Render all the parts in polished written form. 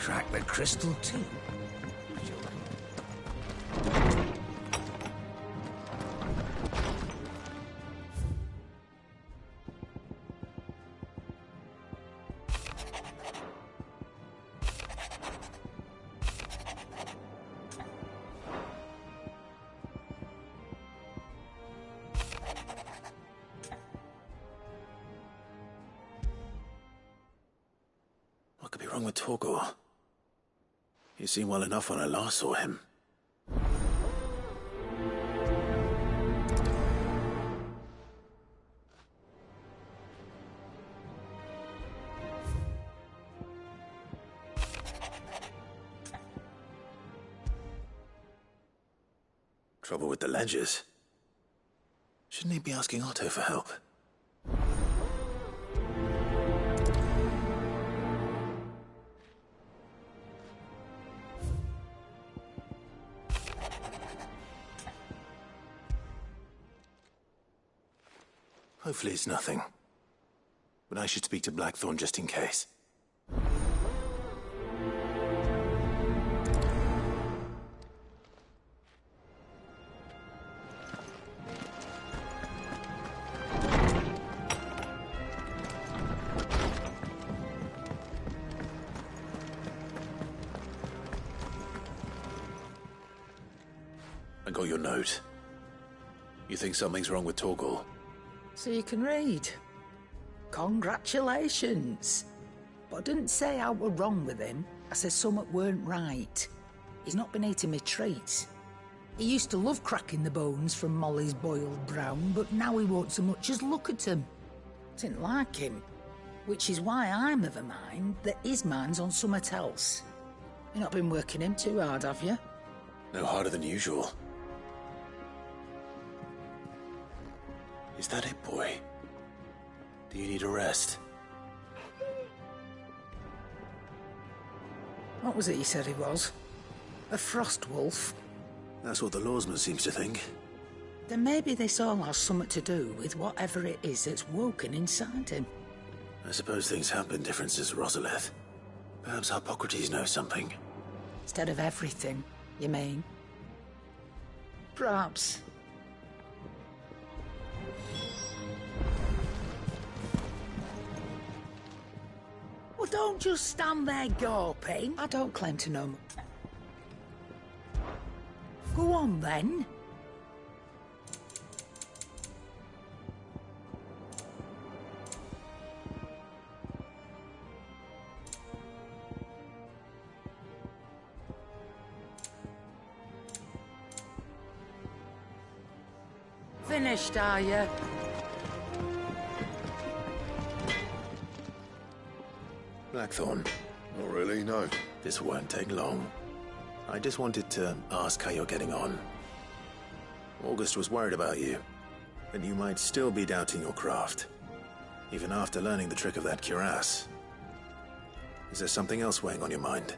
crack the crystal too. What could be wrong with Torgor? He seemed well enough when I last saw him. Trouble with the ledgers. Shouldn't he be asking Otto for help? Hopefully it's nothing. But I should speak to Blackthorn just in case. I got your note. You think something's wrong with Torgor? So you can read. Congratulations. But I didn't say I were wrong with him. I said something weren't right. He's not been eating me treats. He used to love cracking the bones from Molly's boiled brown, but now he won't so much as look at them. Didn't like him. Which is why I'm of a mind that his mind's on something else. You've not been working him too hard, have you? No harder than usual. Is that it, boy? Do you need a rest? What was it he said he was? A frost wolf? That's what the lawsman seems to think. Then maybe this all has something to do with whatever it is that's woken inside him. I suppose things have been different since Rosalith. Perhaps Hippocrates knows something. Instead of everything, you mean? Perhaps. Well, don't just stand there gawping. I don't claim to know. Go on, then. Finished, are you? Blackthorn, Not really, no. this won't take long. I just wanted to ask how you're getting on. August was worried about you, and you might still be doubting your craft, even after learning the trick of that cuirass. Is there something else weighing on your mind?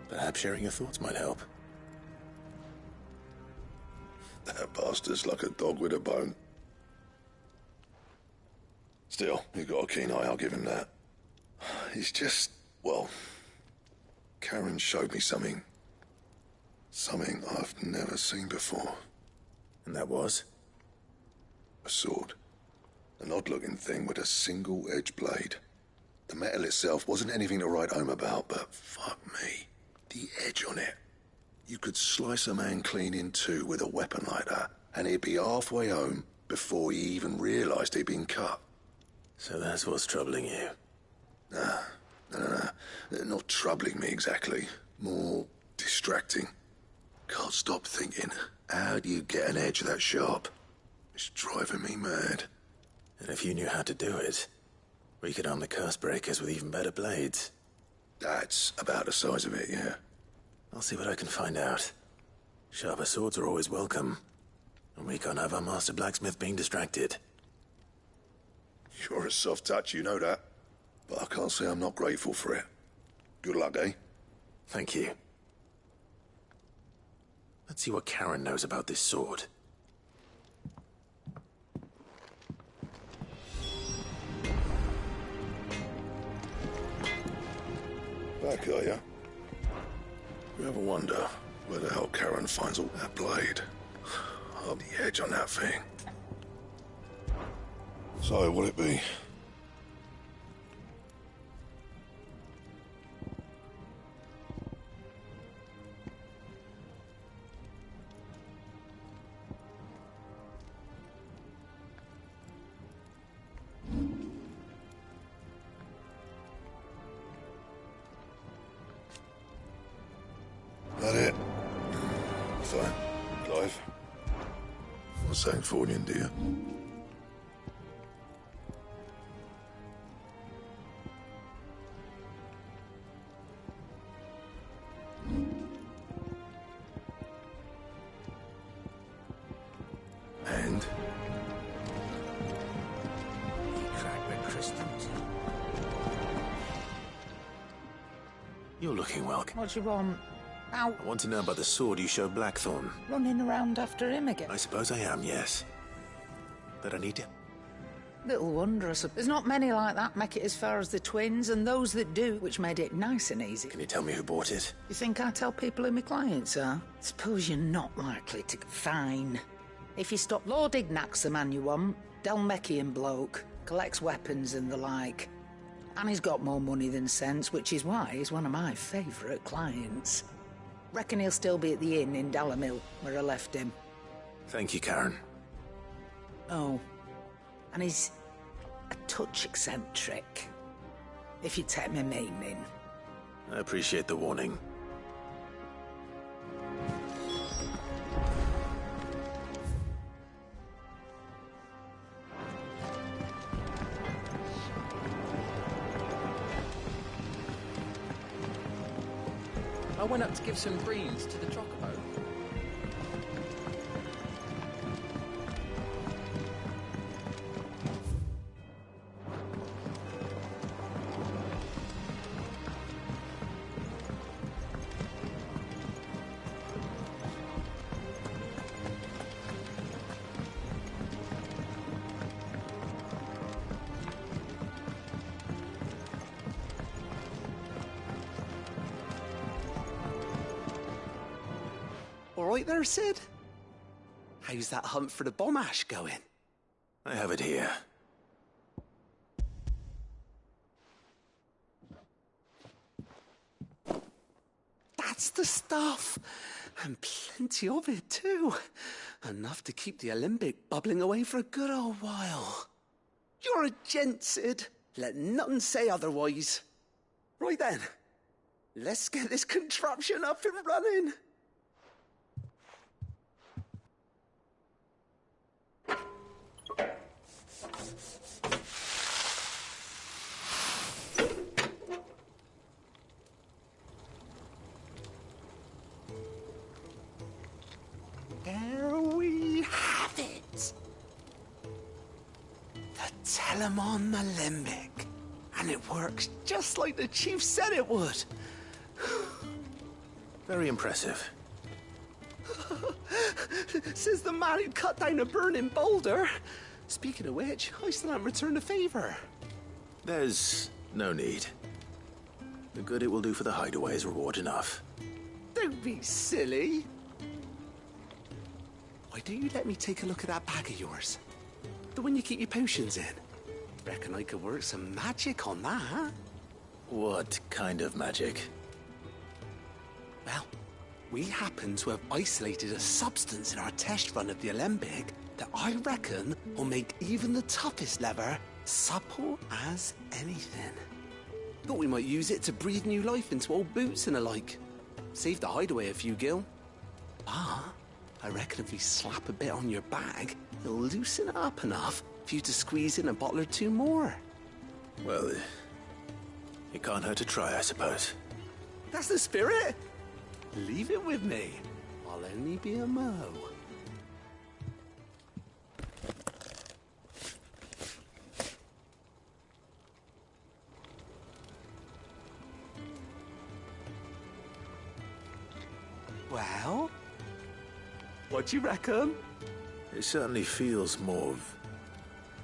Perhaps sharing your thoughts might help. That bastard's like a dog with a bone. Still, he's got a keen eye, I'll give him that. He's just, well, Karen showed me something. Something I've never seen before. And that was? A sword. An odd-looking thing with a single-edged blade. The metal itself wasn't anything to write home about, but fuck me, the edge on it. You could slice a man clean in two with a weapon like that, and he'd be halfway home before he even realised he'd been cut. So that's what's troubling you. No. Not troubling me exactly. More distracting. Can't stop thinking, how do you get an edge that sharp? It's driving me mad. And if you knew how to do it, we could arm the curse breakers with even better blades. That's about the size of it, yeah. I'll see what I can find out. Sharper swords are always welcome, and we can't have our master blacksmith being distracted. You're a soft touch, you know that. But I can't say I'm not grateful for it. Good luck, eh? Thank you. Let's see what Karen knows about this sword. Back, are ya? You ever wonder where the hell Karen finds all that blade? Oh, the edge on that thing. So, what'd it be? That it? Fine. Clive? What's saying for you, dear? And? You're looking well. What do you want? Ow. I want to know about the sword you showed Blackthorn. Running around after him again? I suppose I am, yes. But I need to... Little wonder, I suppose. There's not many like that make it as far as the twins, and those that do, which made it nice and easy. Can you tell me who bought it? You think I tell people who my clients are? Suppose you're not likely to... Fine. If you stop, Lord Ignac's the man you want. Dalmekian bloke. Collects weapons and the like. And he's got more money than sense, which is why he's one of my favourite clients. Reckon he'll still be at the inn in Dalamil, where I left him. Thank you, Karen. Oh. And he's a touch eccentric. If you take my meaning. I appreciate the warning. I went up to give some greens to the chocobo. All right there, Sid? How's that hunt for the bomb ash going? I have it here. That's the stuff. And plenty of it, too. Enough to keep the Olympic bubbling away for a good old while. You're a gent, Sid. Let nothing say otherwise. Right then. Let's get this contraption up and running. There we have it. The Telemon Alembic. And it works just like the chief said it would. Very impressive. Says the man who cut down a burning boulder. Speaking of which, I still haven't returned the favor. There's no need. The good it will do for the hideaway is reward enough. Don't be silly. Why don't you let me take a look at that bag of yours? The one you keep your potions in. Reckon I could work some magic on that. What kind of magic? Well, we happen to have isolated a substance in our test run of the Alembic that I reckon will make even the toughest leather supple as anything. Thought we might use it to breathe new life into old boots and the like. Save the hideaway a few gil. But I reckon if we slap a bit on your bag, it'll loosen it up enough for you to squeeze in a bottle or two more. Well, it can't hurt to try, I suppose. That's the spirit. Leave it with me. I'll only be a mo. Well, what do you reckon? It certainly feels more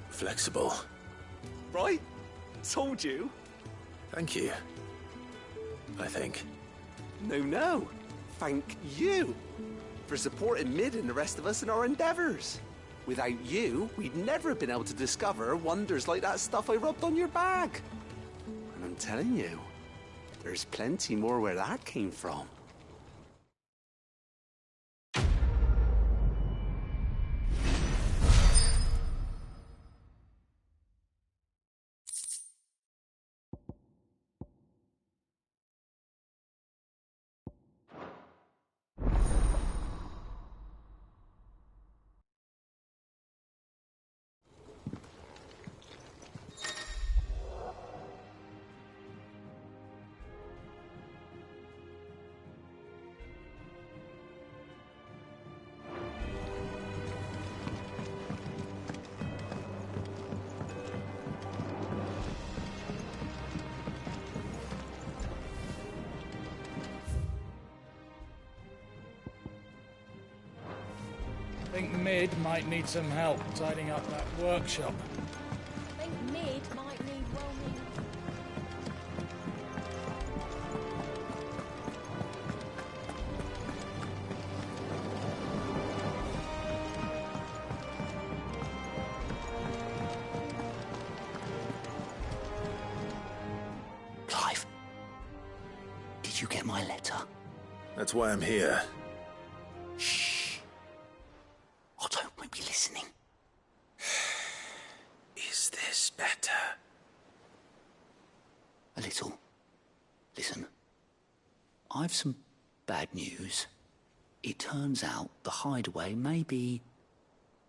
flexible. Right? Told you. Thank you. I think. No. thank you for supporting Mid and the rest of us in our endeavors. Without you, we'd never have been able to discover wonders like that stuff I rubbed on your bag. And I'm telling you, there's plenty more where that came from. I think Mid might need some help tidying up that workshop. I think Mid might need well-meaning. Clive, did you get my letter? That's why I'm here. Shh. Otto won't be listening. Is this better? A little. Listen, I've some bad news. It turns out the Hideaway may be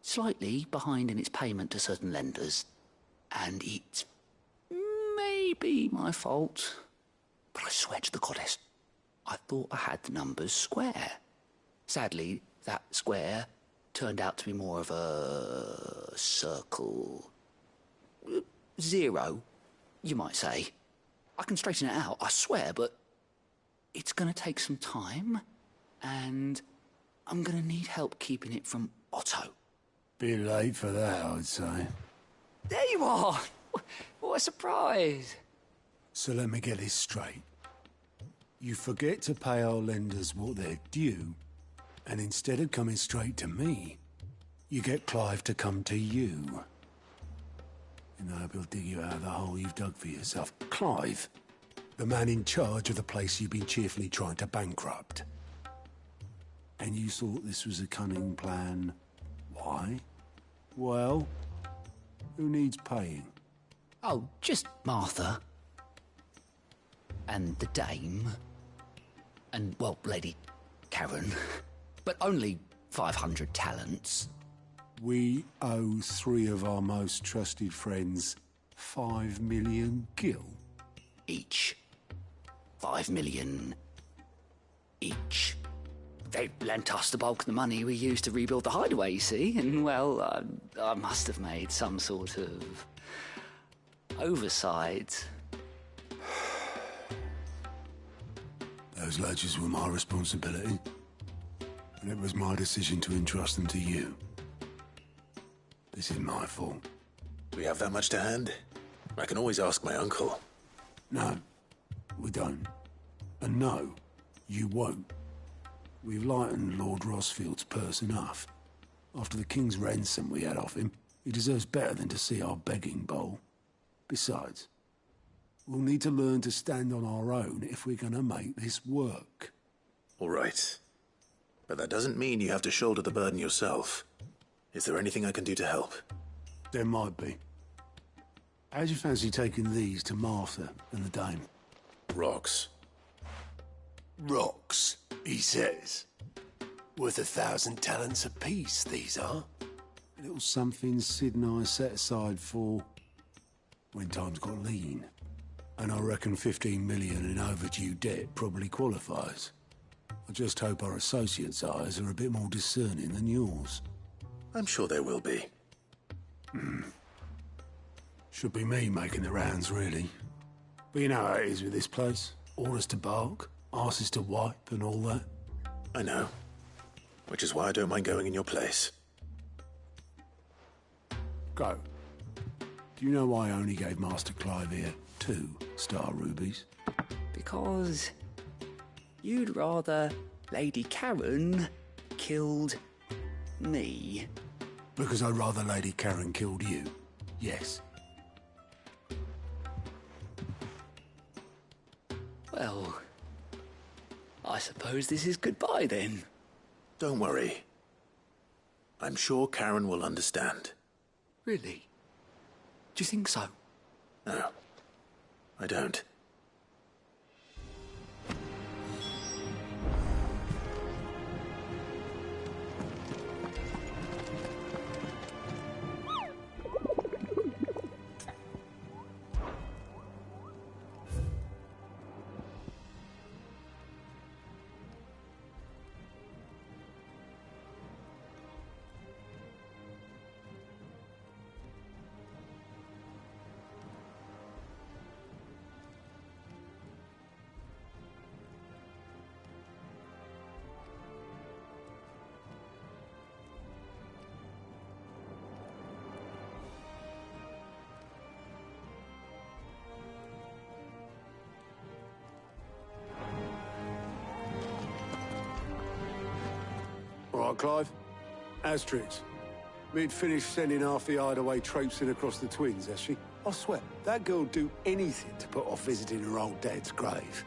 slightly behind in its payment to certain lenders, and it may be my fault. But I swear to the goddess, I thought I had the numbers square. Sadly, that square turned out to be more of a circle. Zero, you might say. I can straighten it out, I swear, but it's going to take some time, and I'm going to need help keeping it from Otto. Bit late for that, I'd say. There you are! What a surprise! So let me get this straight. You forget to pay our lenders what they're due, and instead of coming straight to me, you get Clive to come to you. And I hope he'll dig you out of the hole you've dug for yourself. Clive, the man in charge of the place you've been cheerfully trying to bankrupt. And you thought this was a cunning plan. Why? Well, who needs paying? Oh, just Martha. And the dame. And, well, Lady Karen. But only 500 talents. We owe 3 of our most trusted friends 5 million gil. Each. 5 million each. They lent us the bulk of the money we used to rebuild the Hideaway, you see, and, well, I must have made some sort of oversight. Those ledgers were my responsibility, and it was my decision to entrust them to you. This is my fault. Do we have that much to hand? I can always ask my uncle. No, we don't. And no, you won't. We've lightened Lord Rosfield's purse enough. After the king's ransom we had off him, he deserves better than to see our begging bowl. Besides, we'll need to learn to stand on our own if we're gonna make this work. All right. But that doesn't mean you have to shoulder the burden yourself. Is there anything I can do to help? There might be. How'd you fancy taking these to Martha and the dame? Rocks. Rocks, he says. Worth 1,000 talents apiece, these are. A little something Sid and I set aside for when times got lean. And I reckon 15 million in overdue debt probably qualifies. I just hope our associates' eyes are a bit more discerning than yours. I'm sure there will be. Should be me making the rounds, really. But you know how it is with this place. Orders to bark, arses to wipe, and all that. I know. Which is why I don't mind going in your place. Go. Do you know why I only gave Master Clive here 2 star rubies? Because you'd rather Lady Karen killed me. Because I'd rather Lady Karen killed you. Yes. Well, I suppose this is goodbye then. Don't worry. I'm sure Karen will understand. Really? Do you think so? No, I don't. All right, Clive. Asterix. We'd finished sending half the hideaway traipsing across the twins, has she? I swear, that girl'd do anything to put off visiting her old dad's grave.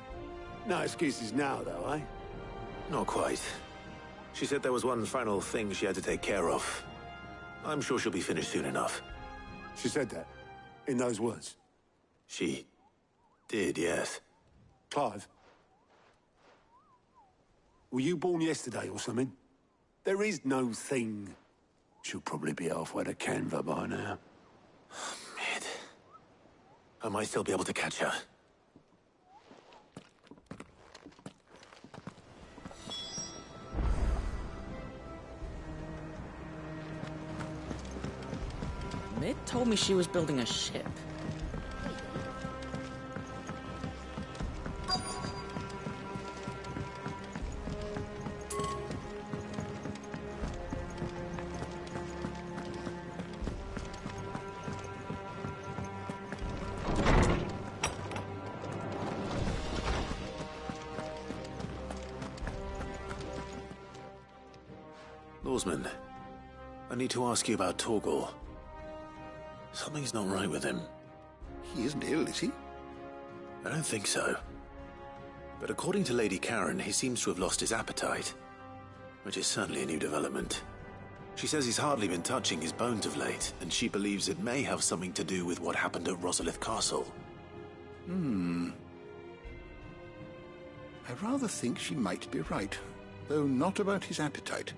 No excuses now, though, eh? Not quite. She said there was one final thing she had to take care of. I'm sure she'll be finished soon enough. She said that? In those words? She did, yes. Clive? Were you born yesterday or something? There is no thing. She'll probably be halfway to Canva by now. Mid. I might still be able to catch her. Mid told me she was building a ship. Lawsman, I need to ask you about Torgal. Something's not right with him. He isn't ill, is he? I don't think so. But according to Lady Karen, he seems to have lost his appetite, which is certainly a new development. She says he's hardly been touching his bones of late, and she believes it may have something to do with what happened at Rosalith Castle. I rather think she might be right, though not about his appetite.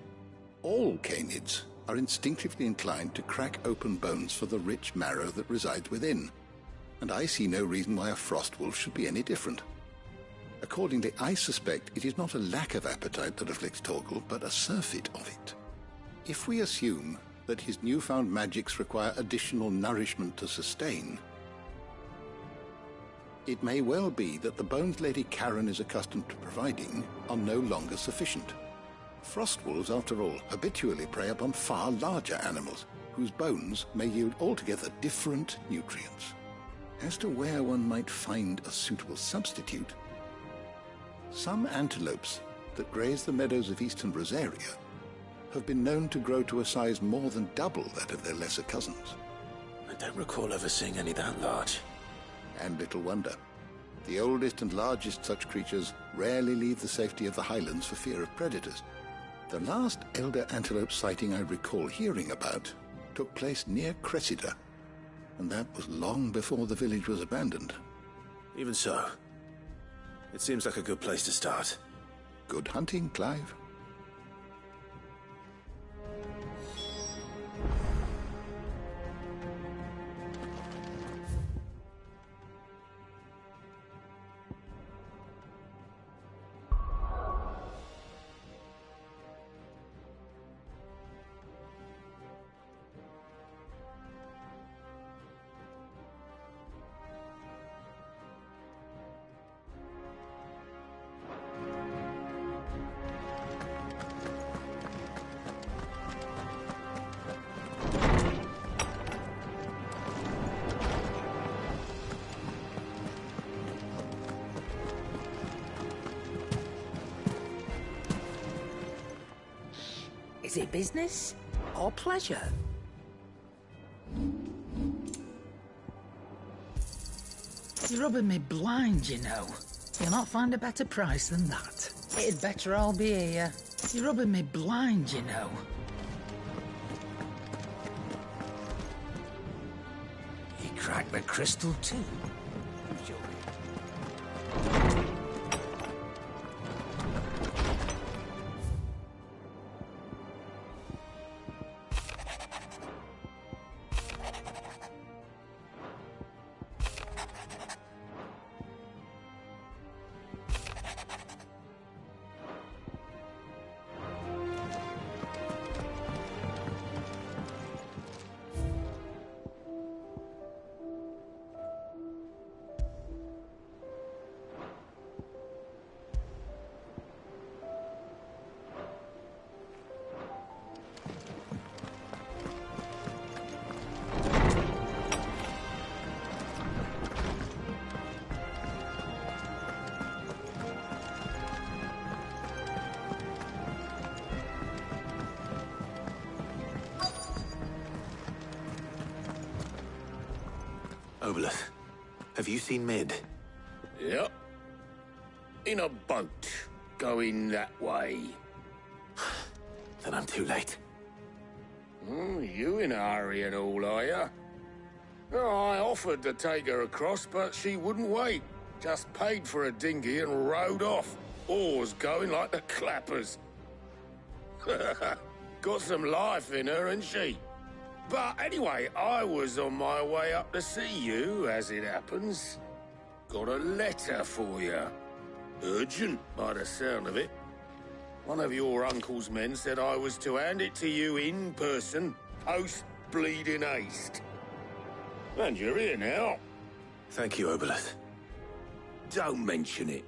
All canids are instinctively inclined to crack open bones for the rich marrow that resides within, and I see no reason why a frost wolf should be any different. Accordingly, I suspect it is not a lack of appetite that afflicts Torgal, but a surfeit of it. If we assume that his newfound magics require additional nourishment to sustain, it may well be that the bones Lady Karen is accustomed to providing are no longer sufficient. Frost wolves, after all, habitually prey upon far larger animals, whose bones may yield altogether different nutrients. As to where one might find a suitable substitute, some antelopes that graze the meadows of eastern Rosaria have been known to grow to a size more than double that of their lesser cousins. I don't recall ever seeing any that large. And little wonder. The oldest and largest such creatures rarely leave the safety of the highlands for fear of predators. The last elder antelope sighting I recall hearing about took place near Cressida, and that was long before the village was abandoned. Even so, it seems like a good place to start. Good hunting, Clive. Is it business or pleasure? You're rubbing me blind, you know. You'll not find a better price than that. It'd better all be here. You're rubbing me blind, you know. He cracked the crystal too. Oboleth, have you seen Mid? Yep. In a boat, going that way. Then I'm too late. You in a hurry and all, are you? Oh, I offered to take her across, but she wouldn't wait. Just paid for a dinghy and rowed off. Oars going like the clappers. Got some life in her, ain't she? But anyway, I was on my way up to see you, as it happens. Got a letter for you. Urgent, by the sound of it. One of your uncle's men said I was to hand it to you in person, post-bleeding haste. And you're here now. Thank you, Oboleth. Don't mention it.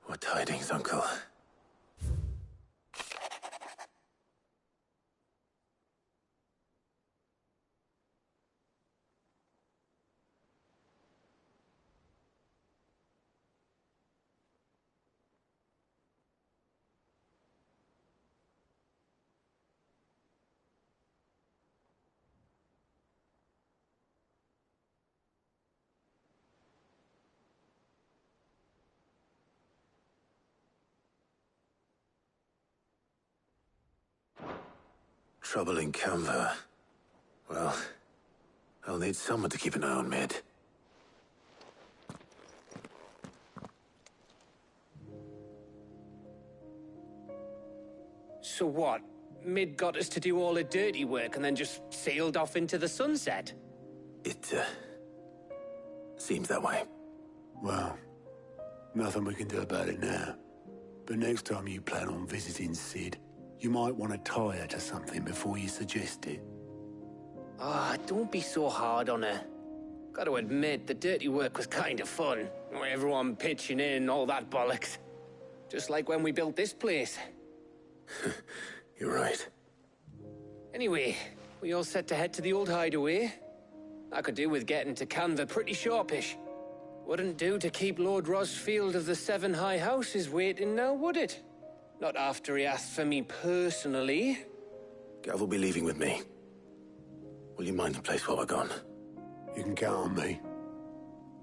What tidings, Uncle? Trouble in Canva. Well, I'll need someone to keep an eye on Mid. So what? Mid got us to do all the dirty work and then just sailed off into the sunset? It, seems that way. Well, nothing we can do about it now. But next time you plan on visiting Sid, you might want to tie her to something before you suggest it. Ah, don't be so hard on her. Got to admit, the dirty work was kind of fun. Everyone pitching in, all that bollocks. Just like when we built this place. You're right. Anyway, we all set to head to the old hideaway. I could do with getting to Canva pretty sharpish. Wouldn't do to keep Lord Rosfield of the Seven High Houses waiting now, would it? Not after he asked for me personally. Gav will be leaving with me. Will you mind the place while we're gone? You can count on me.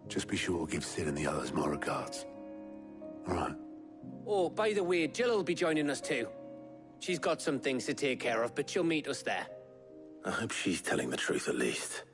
Just be sure to give Sid and the others my regards. All right. Oh, by the way, Jill will be joining us too. She's got some things to take care of, but she'll meet us there. I hope she's telling the truth at least.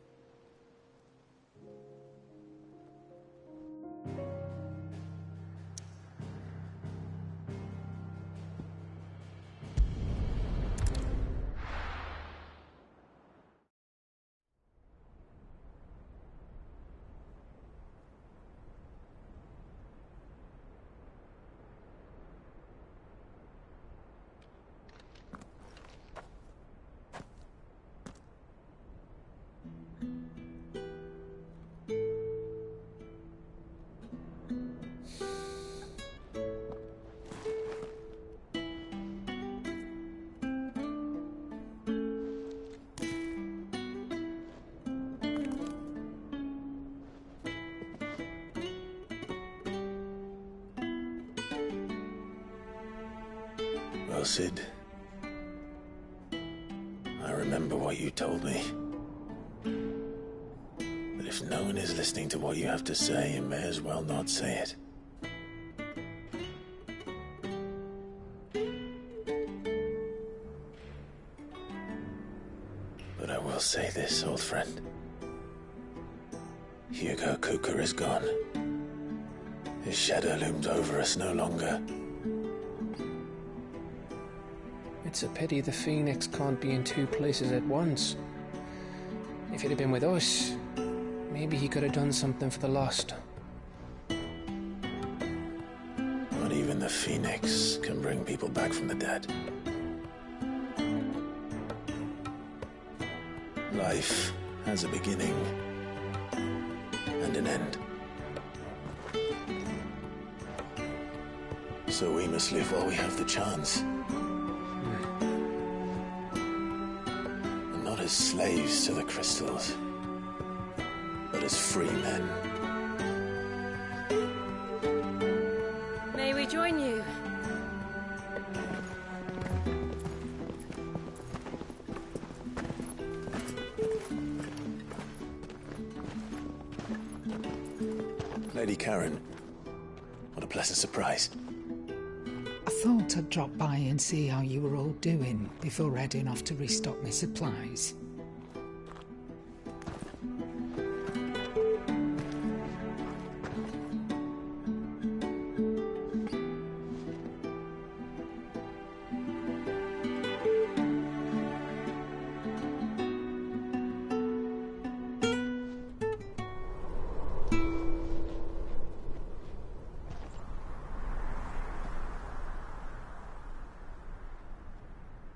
Sid. I remember what you told me. But if no one is listening to what you have to say, you may as well not say it. But I will say this, old friend. Hugo Cooker is gone. His shadow looms over us no longer. It's a pity the Phoenix can't be in two places at once. If he'd have been with us, maybe he could have done something for the lost. Not even the Phoenix can bring people back from the dead. Life has a beginning and an end. So we must live while we have the chance. And not as slaves to the crystals, but as free men. May we join you? Lady Karen, what a pleasant surprise. I thought I'd drop by and see how you were all doing before heading off to restock my supplies.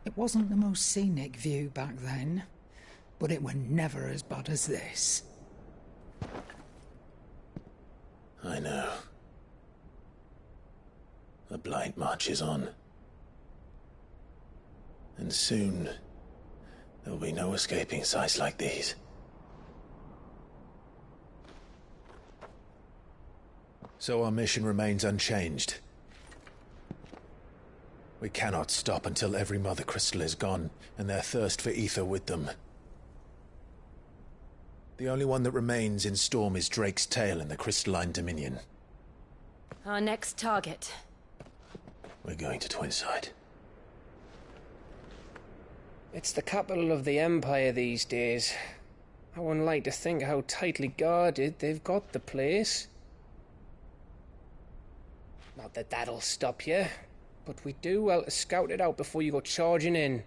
It wasn't the most scenic view back then, but it were never as bad as this. I know. The Blight marches on. And soon, there will be no escaping sights like these. So our mission remains unchanged. We cannot stop until every Mother Crystal is gone, and their thirst for ether with them. The only one that remains in Storm is Drake's Tail in the Crystalline Dominion. Our next target. We're going to Twinside. It's the capital of the Empire these days. I wouldn't like to think how tightly guarded they've got the place. Not that that'll stop you, but we'd do well to scout it out before you go charging in.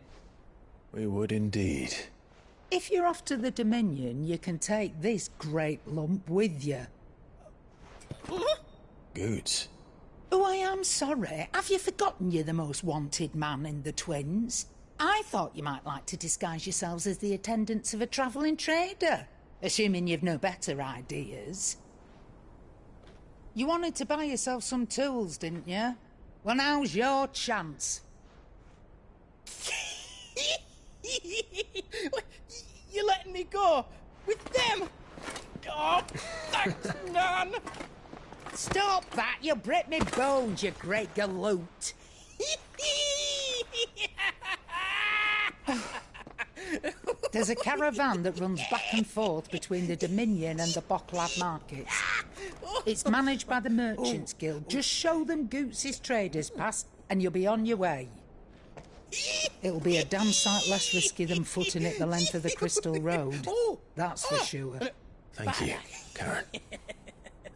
We would indeed. If you're off to the Dominion, you can take this great lump with you. Goods. Oh, I am sorry. Have you forgotten you're the most wanted man in the Twins? I thought you might like to disguise yourselves as the attendants of a travelling trader, assuming you've no better ideas. You wanted to buy yourself some tools, didn't you? Well, now's your chance. You're letting me go? With them? Oh, thanks, Nan! Stop that! You'll break me bones, you great galoot! There's a caravan that runs back and forth between the Dominion and the Bocklad markets. It's managed by the Merchants Guild. Just show them Goots' traders pass and you'll be on your way. It'll be a damn sight less risky than footing it the length of the Crystal Road. That's for sure. Thank you, Karen.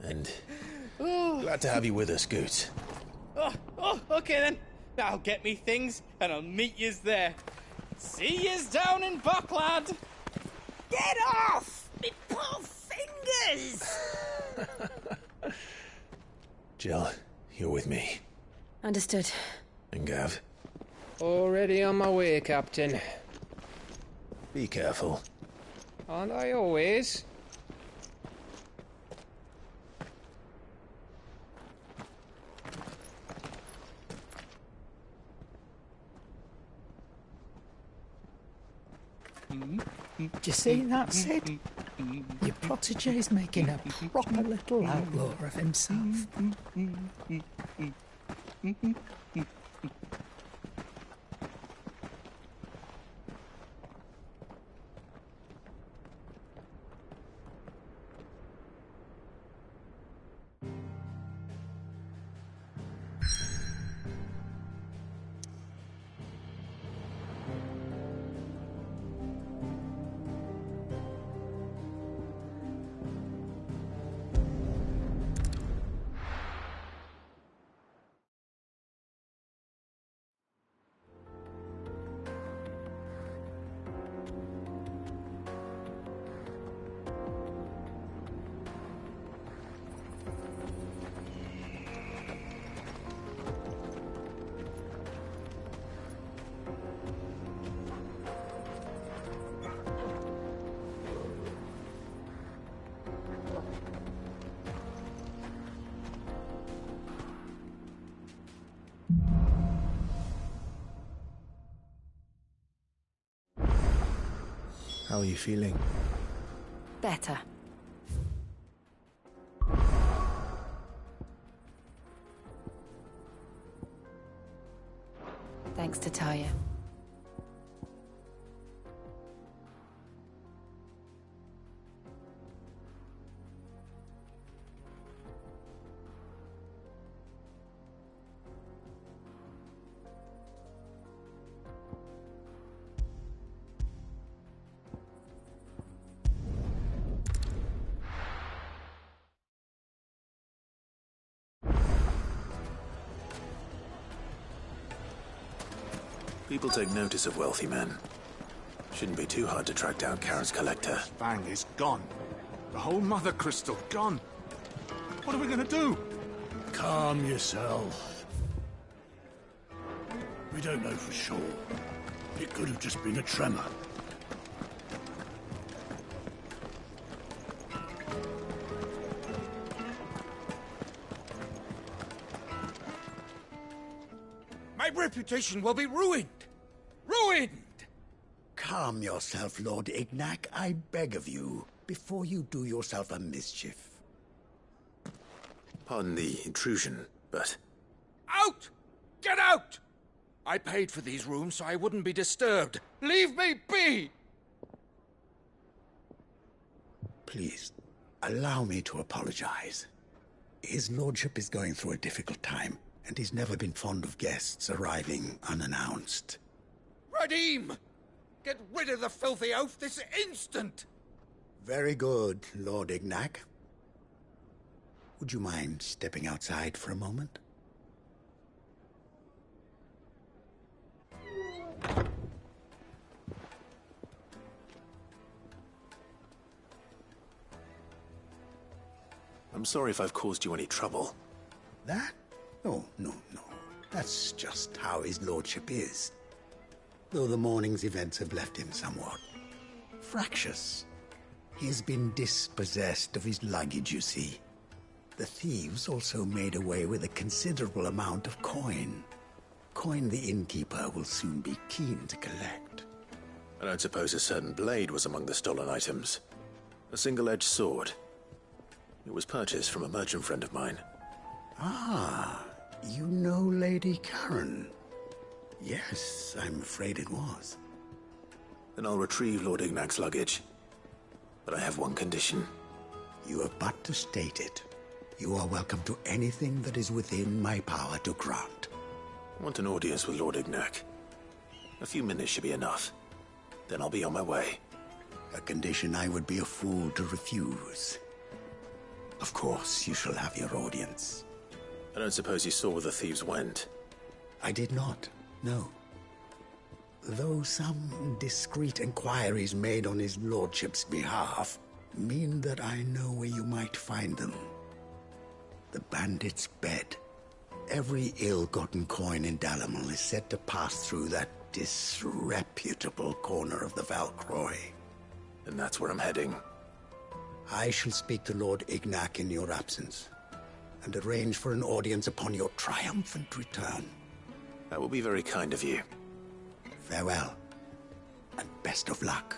And glad to have you with us, Goots. Okay then. I'll get me things and I'll meet yous there. See yous down in Bocklad. Get off! Me poor fingers! Jill, you're with me. Understood. And Gav? Already on my way, Captain. Be careful. Aren't I always? Do you see that, Sid? Your protege's making a proper little outlaw of himself. How are you feeling? Better. Thanks to Taya. People take notice of wealthy men. Shouldn't be too hard to track down Karen's collector. Fang is gone. The whole mother crystal gone. What are we gonna do? Calm yourself. We don't know for sure. It could have just been a tremor. My reputation will be ruined! Ruined! Calm yourself, Lord Ignac, I beg of you, before you do yourself a mischief. Pardon the intrusion, but... Out! Get out! I paid for these rooms so I wouldn't be disturbed. Leave me be! Please, allow me to apologize. His lordship is going through a difficult time, and he's never been fond of guests arriving unannounced. Radim! Get rid of the filthy oaf this instant! Very good, Lord Ignac. Would you mind stepping outside for a moment? I'm sorry if I've caused you any trouble. That? Oh, no. That's just how his lordship is. Though the morning's events have left him somewhat fractious. He has been dispossessed of his luggage, you see. The thieves also made away with a considerable amount of coin. Coin the innkeeper will soon be keen to collect. I don't suppose a certain blade was among the stolen items. A single-edged sword. It was purchased from a merchant friend of mine. Ah, you know Lady Karen. Yes, I'm afraid it was. Then I'll retrieve Lord Ignac's luggage. But I have one condition. You have but to state it. You are welcome to anything that is within my power to grant. I want an audience with Lord Ignac. A few minutes should be enough. Then I'll be on my way. A condition I would be a fool to refuse. Of course, you shall have your audience. I don't suppose you saw where the thieves went? I did not, no. Though some discreet inquiries made on his lordship's behalf mean that I know where you might find them. The bandit's bed. Every ill-gotten coin in Dalamel is said to pass through that disreputable corner of the Valcroy. And that's where I'm heading. I shall speak to Lord Ignac in your absence, and arrange for an audience upon your triumphant return. That will be very kind of you. Farewell, and best of luck.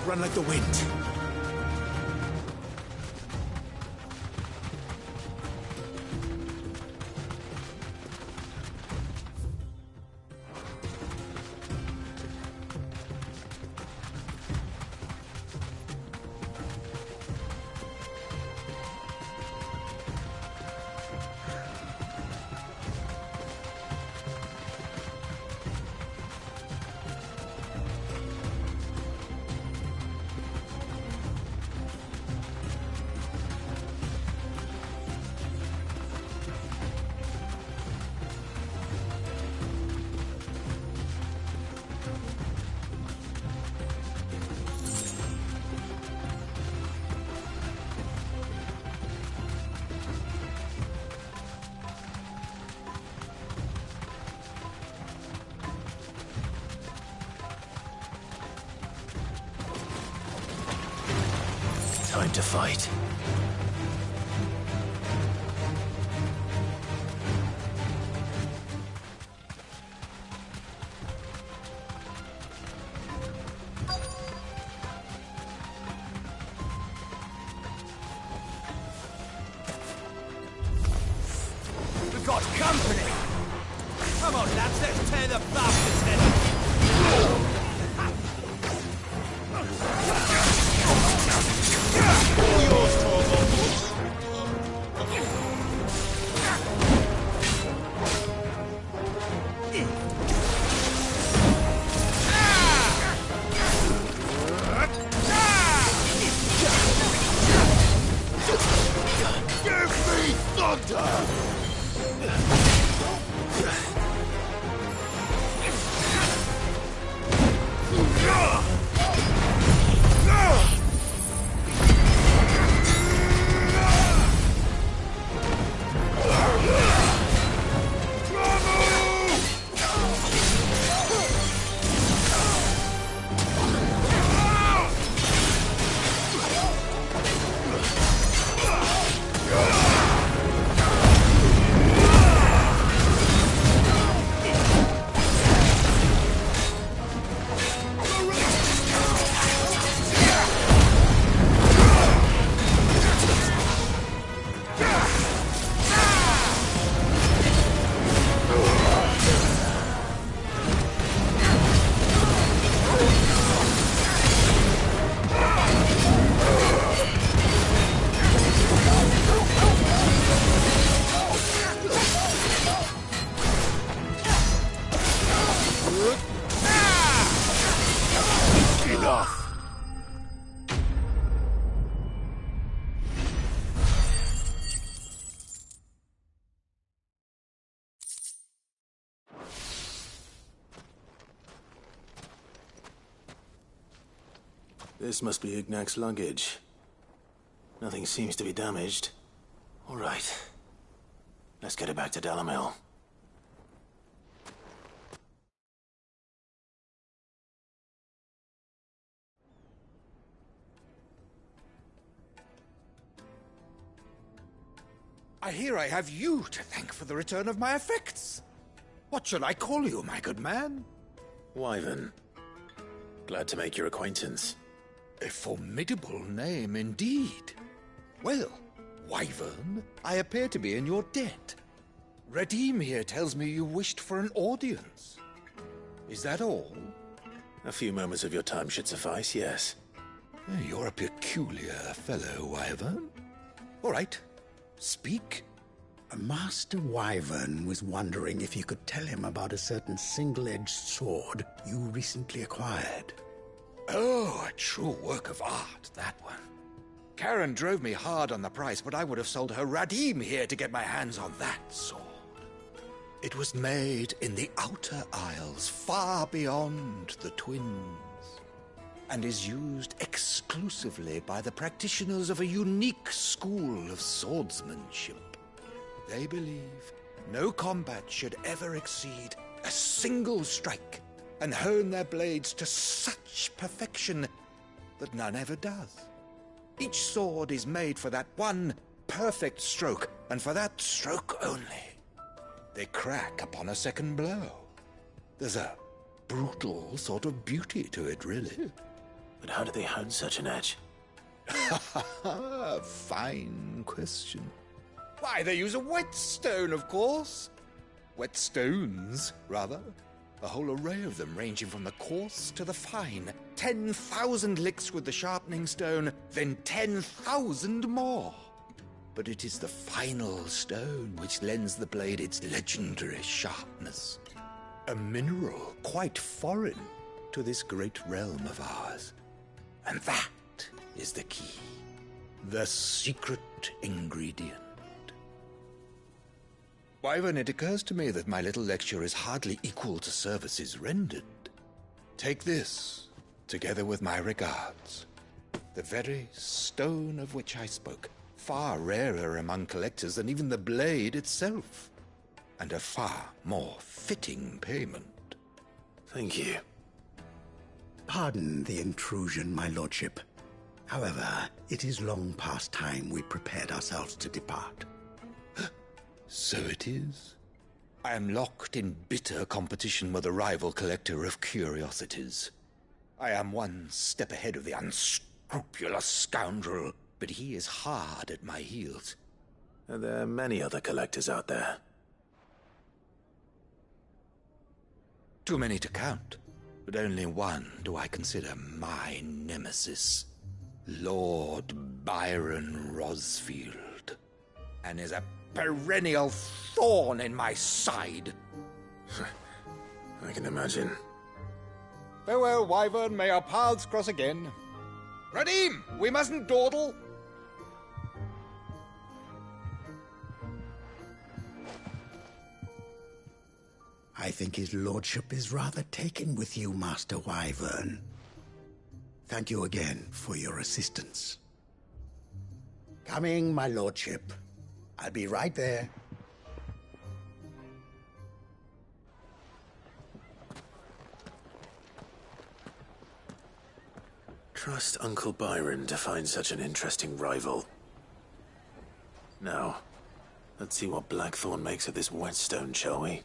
Run like the wind. Time to fight. We've got company! Come on, lads, let's tear the bastard's head off! All yours, Torvald! Give me thunder! This must be Ignac's luggage. Nothing seems to be damaged. All right. Let's get it back to Dalamil. I hear I have you to thank for the return of my effects. What shall I call you, my good man? Wyvern. Glad to make your acquaintance. A formidable name indeed. Well, Wyvern, I appear to be in your debt. Redeem here tells me you wished for an audience. Is that all? A few moments of your time should suffice, yes. You're a peculiar fellow, Wyvern. All right, speak. Master Wyvern was wondering if you could tell him about a certain single-edged sword you recently acquired. Oh, a true work of art, that one. Karen drove me hard on the price, but I would have sold her Radim here to get my hands on that sword. It was made in the Outer Isles, far beyond the Twins, and is used exclusively by the practitioners of a unique school of swordsmanship. They believe no combat should ever exceed a single strike, and hone their blades to such perfection that none ever does. Each sword is made for that one perfect stroke, and for that stroke only. They crack upon a second blow. There's a brutal sort of beauty to it, really. But how do they hone such an edge? Fine question. Why, they use a whetstone, of course. Whetstones, rather. A whole array of them, ranging from the coarse to the fine. 10,000 licks with the sharpening stone, then 10,000 more. But it is the final stone which lends the blade its legendary sharpness. A mineral quite foreign to this great realm of ours. And that is the key. The secret ingredient. Wyvern, it occurs to me that my little lecture is hardly equal to services rendered. Take this, together with my regards. The very stone of which I spoke, far rarer among collectors than even the blade itself, and a far more fitting payment. Thank you. Pardon the intrusion, my lordship. However, it is long past time we prepared ourselves to depart. So it is. I am locked in bitter competition with a rival collector of curiosities. I am one step ahead of the unscrupulous scoundrel, but he is hard at my heels. Are there many other collectors out there? Too many to count, but only one do I consider my nemesis. Lord Byron Rosfield, and is a perennial thorn in my side. I can imagine. Farewell, Wyvern. May our paths cross again. Radim, we mustn't dawdle. I think his lordship is rather taken with you, Master Wyvern. Thank you again for your assistance. Coming, my lordship. I'll be right there. Trust Uncle Byron to find such an interesting rival. Now, let's see what Blackthorn makes of this whetstone, shall we?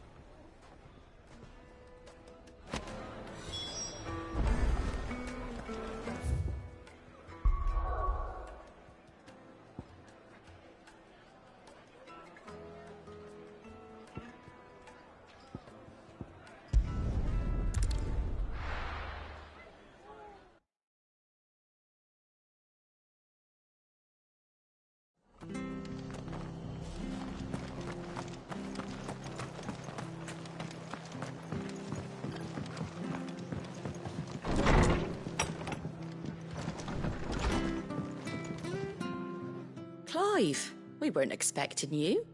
Clive, we weren't expecting you.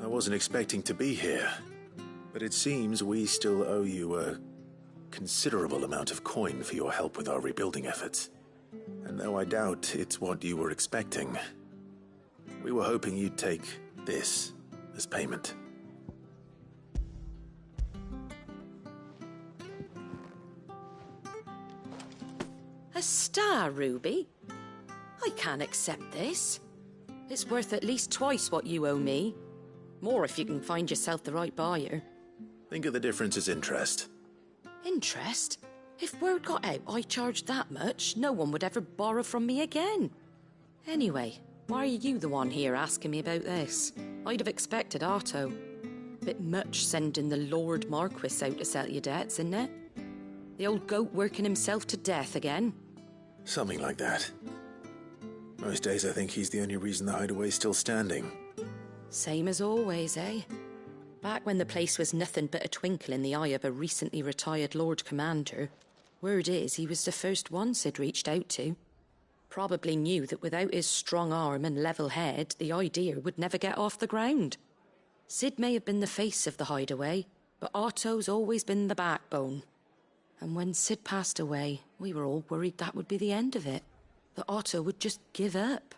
I wasn't expecting to be here, but it seems we still owe you a considerable amount of coin for your help with our rebuilding efforts. And though I doubt it's what you were expecting, we were hoping you'd take this as payment. A star ruby? I can't accept this. It's worth at least twice what you owe me. More if you can find yourself the right buyer. Think of the difference as interest. Interest? If word got out I charged that much, no one would ever borrow from me again. Anyway, why are you the one here asking me about this? I'd have expected Otto. Bit much sending the Lord Marquis out to settle your debts, isn't it? The old goat working himself to death again? Something like that. Most days I think he's the only reason the hideaway's still standing. Same as always, eh? Back when the place was nothing but a twinkle in the eye of a recently retired Lord Commander, word is he was the first one Sid reached out to. Probably knew that without his strong arm and level head, the idea would never get off the ground. Sid may have been the face of the hideaway, but Otto's always been the backbone. And when Sid passed away, we were all worried that would be the end of it. That Otto would just give up.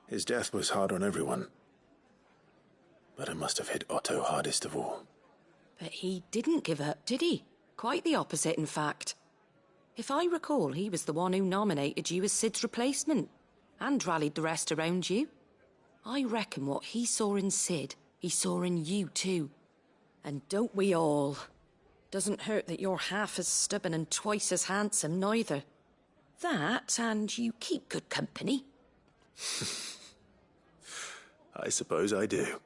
His death was hard on everyone. But it must have hit Otto hardest of all. But he didn't give up, did he? Quite the opposite, in fact. If I recall, he was the one who nominated you as Sid's replacement, and rallied the rest around you. I reckon what he saw in Sid, he saw in you too. And don't we all? Doesn't hurt that you're half as stubborn and twice as handsome, neither. That, and you keep good company. I suppose I do.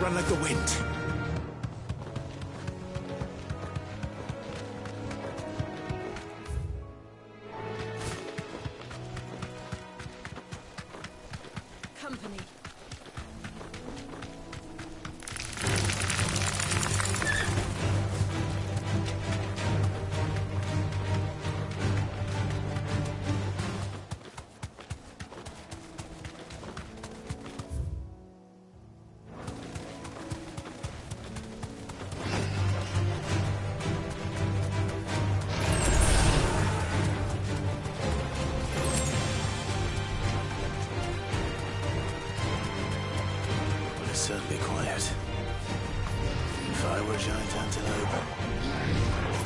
run like the wind. Company. Certainly quiet. If I were a giant antelope,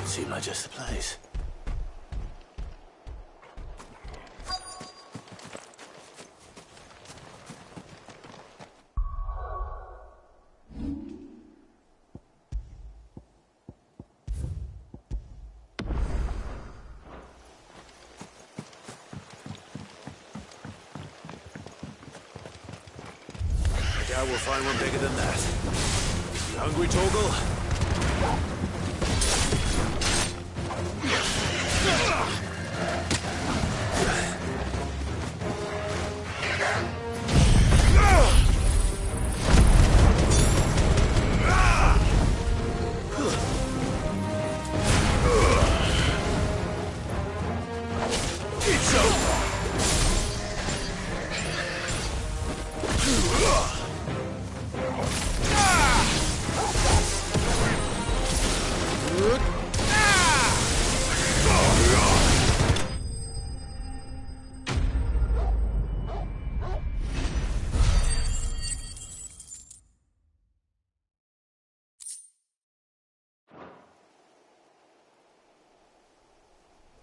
it seemed like just the place. I will find one bigger than that. You hungry, Torgal? It's over!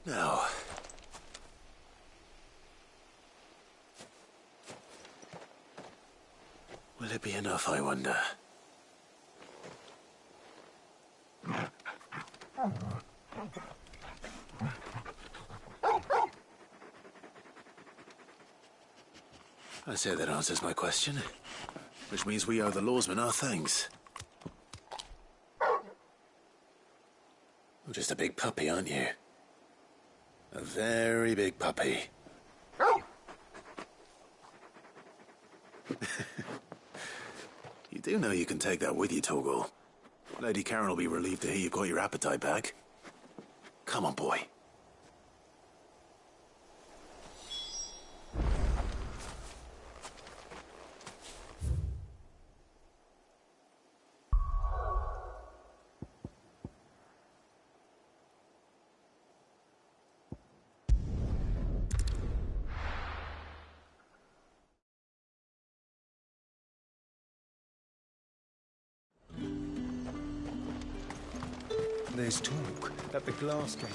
Now, will it be enough, I wonder? I say that answers my question, which means we owe the lawsmen our thanks. You're just a big puppy, aren't you? A very big puppy. You do know you can take that with you, Torgal. Lady Karen will be relieved to hear you've got your appetite back. Come on, boy. There's talk at the Glass Gate.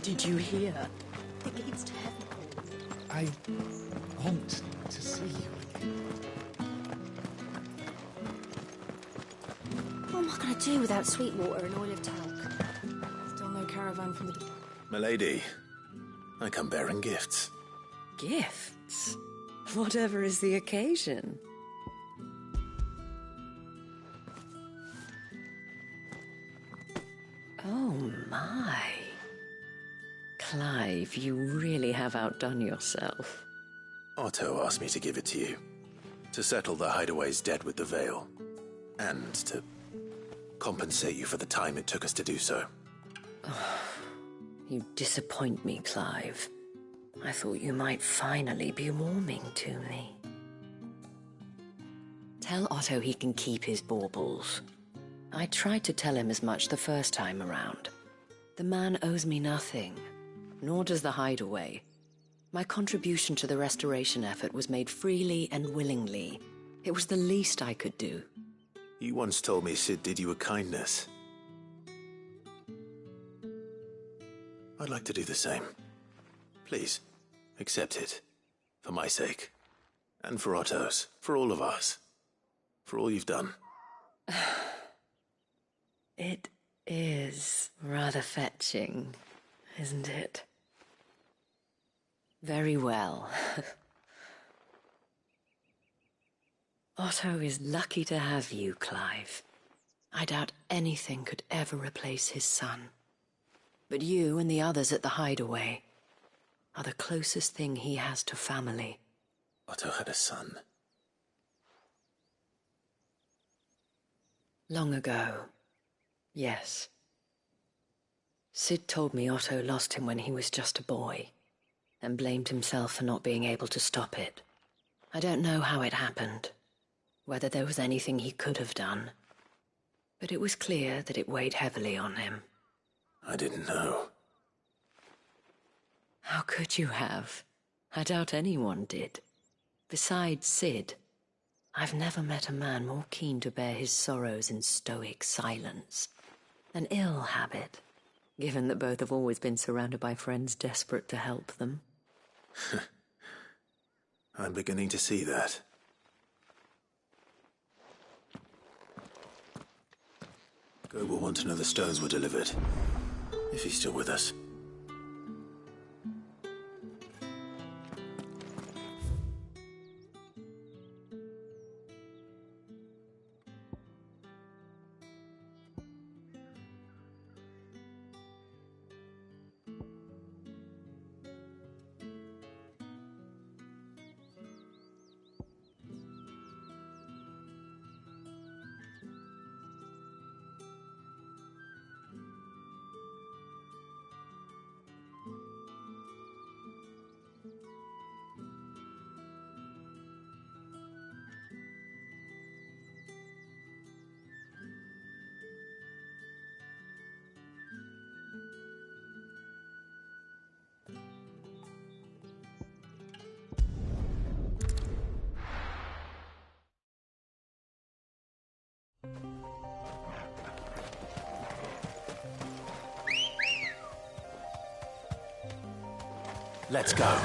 Did you hear? The gates to heaven. I want to see you again. What am I going to do without sweet water and oil of talc? Still no caravan from the... Milady, I come bearing gifts. Gifts? Whatever is the occasion. Oh my. Clive, you really have outdone yourself. Otto asked me to give it to you. To settle the Hideaway's debt with the Veil. And to compensate you for the time it took us to do so. You disappoint me, Clive. I thought you might finally be warming to me. Tell Otto he can keep his baubles. I tried to tell him as much the first time around. The man owes me nothing, nor does the Hideaway. My contribution to the restoration effort was made freely and willingly. It was the least I could do. You once told me Sid did you a kindness. I'd like to do the same. Please, accept it. For my sake. And for Otto's. For all of us. For all you've done. It is rather fetching, isn't it? Very well. Otto is lucky to have you, Clive. I doubt anything could ever replace his son. But you and the others at the hideaway are the closest thing he has to family. Otto had a son. Long ago, yes. Sid told me Otto lost him when he was just a boy, and blamed himself for not being able to stop it. I don't know how it happened, whether there was anything he could have done, but it was clear that it weighed heavily on him. I didn't know. How could you have? I doubt anyone did. Besides Sid, I've never met a man more keen to bear his sorrows in stoic silence. An ill habit, given that both have always been surrounded by friends desperate to help them. I'm beginning to see that. Gob will want to know the stones were delivered, if he's still with us. Let's go.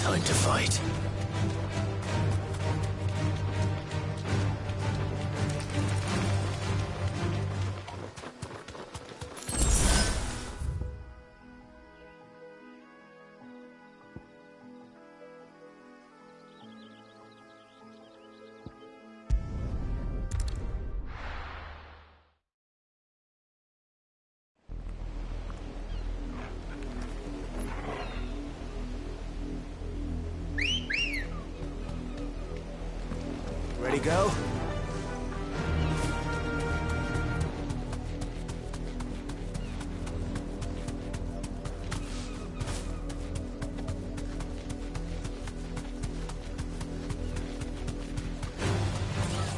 Time to fight. Ready, girl?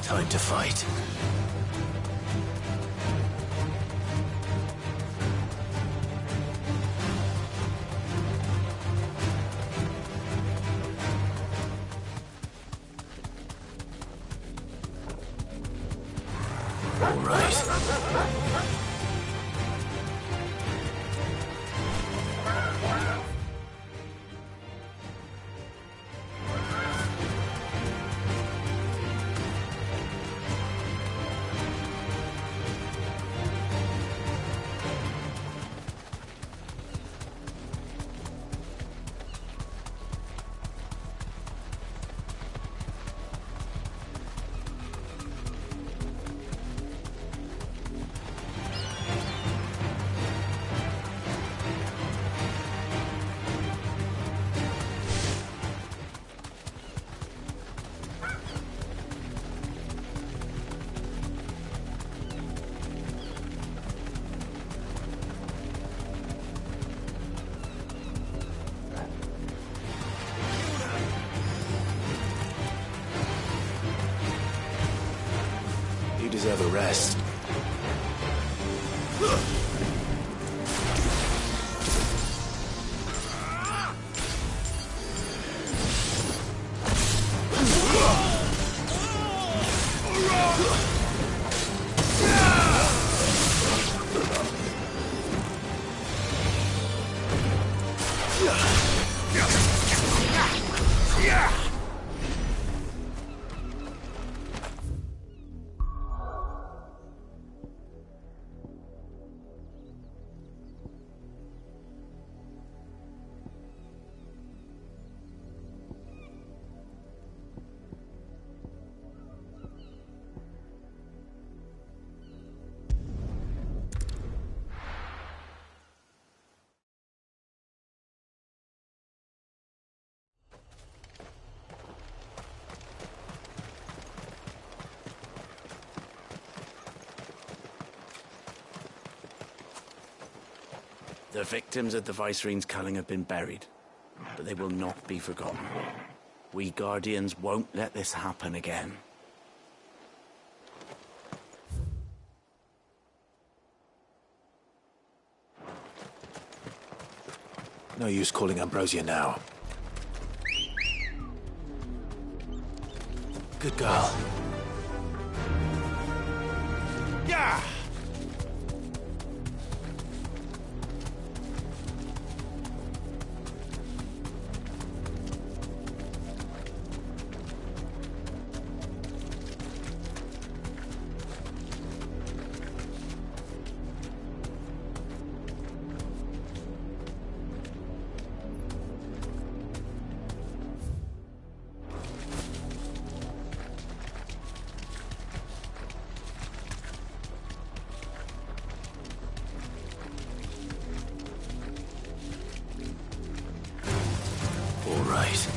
Time to fight. All right. You deserve a rest. The victims of the Viceroy's culling have been buried, but they will not be forgotten. We Guardians won't let this happen again. No use calling Ambrosia now. Good girl. Yeah! All right.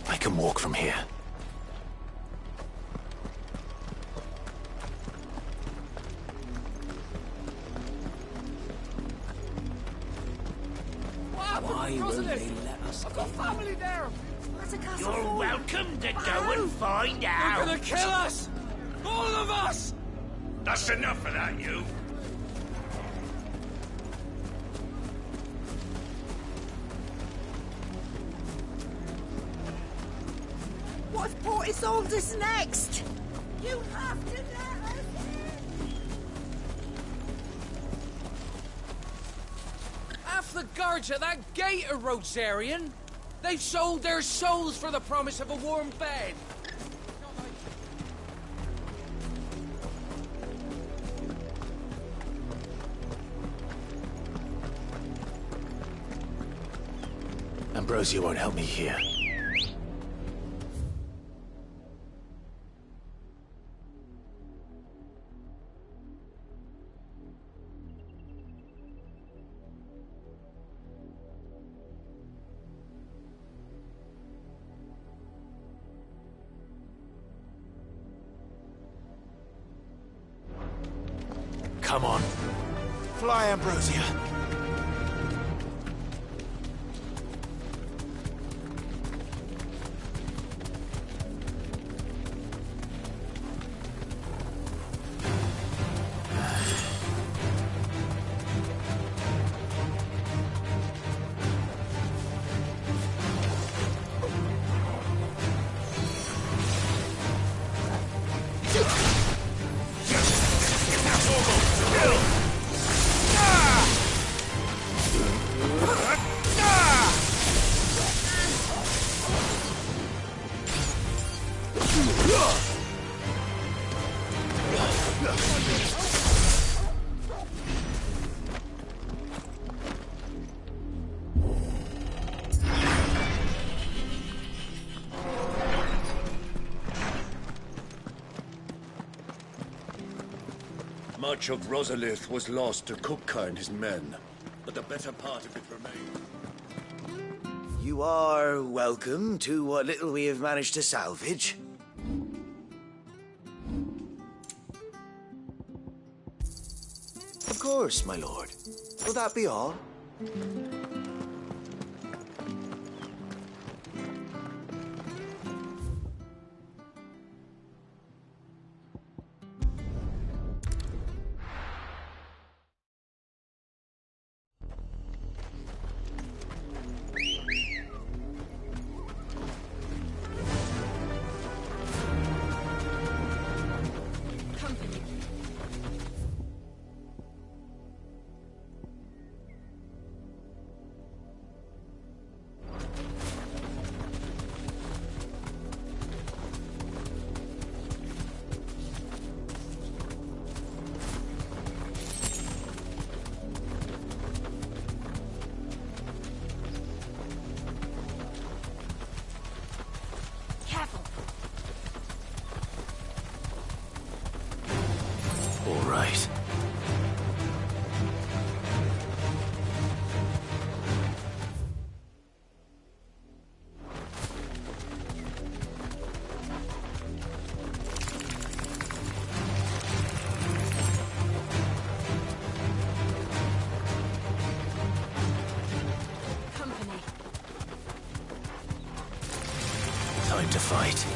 I can walk from here. What happened Why to will Rosalie? they let us I've got family there. Where's the castle? You're welcome to go and find out. They're gonna kill us! All of us! That's enough of that, you. What if Port Isolde's next? You have to let us Half the guards at that gate are Rosarian. They've sold their souls for the promise of a warm bed. Ambrosia won't help me here. Come on. Fly, Ambrosia. Much of Rosalith was lost to Kupka and his men, but the better part of it remained. You are welcome to what little we have managed to salvage. Of course, my lord. Will that be all? All right. Time to fight.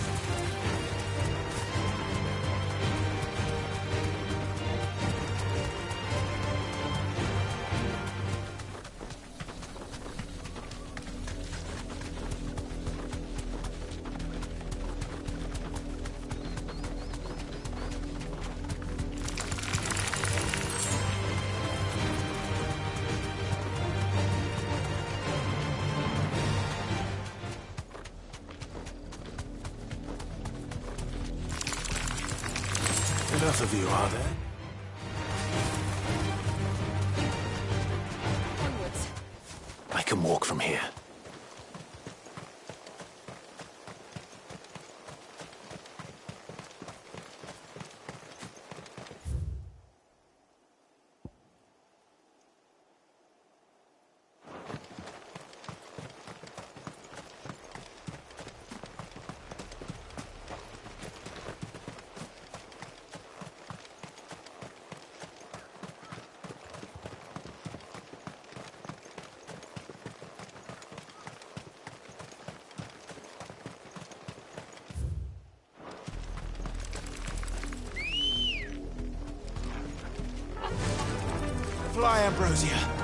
Enough of you, are there? Onwards. I can walk from here. Ambrosia.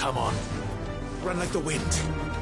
Come on. Run like the wind.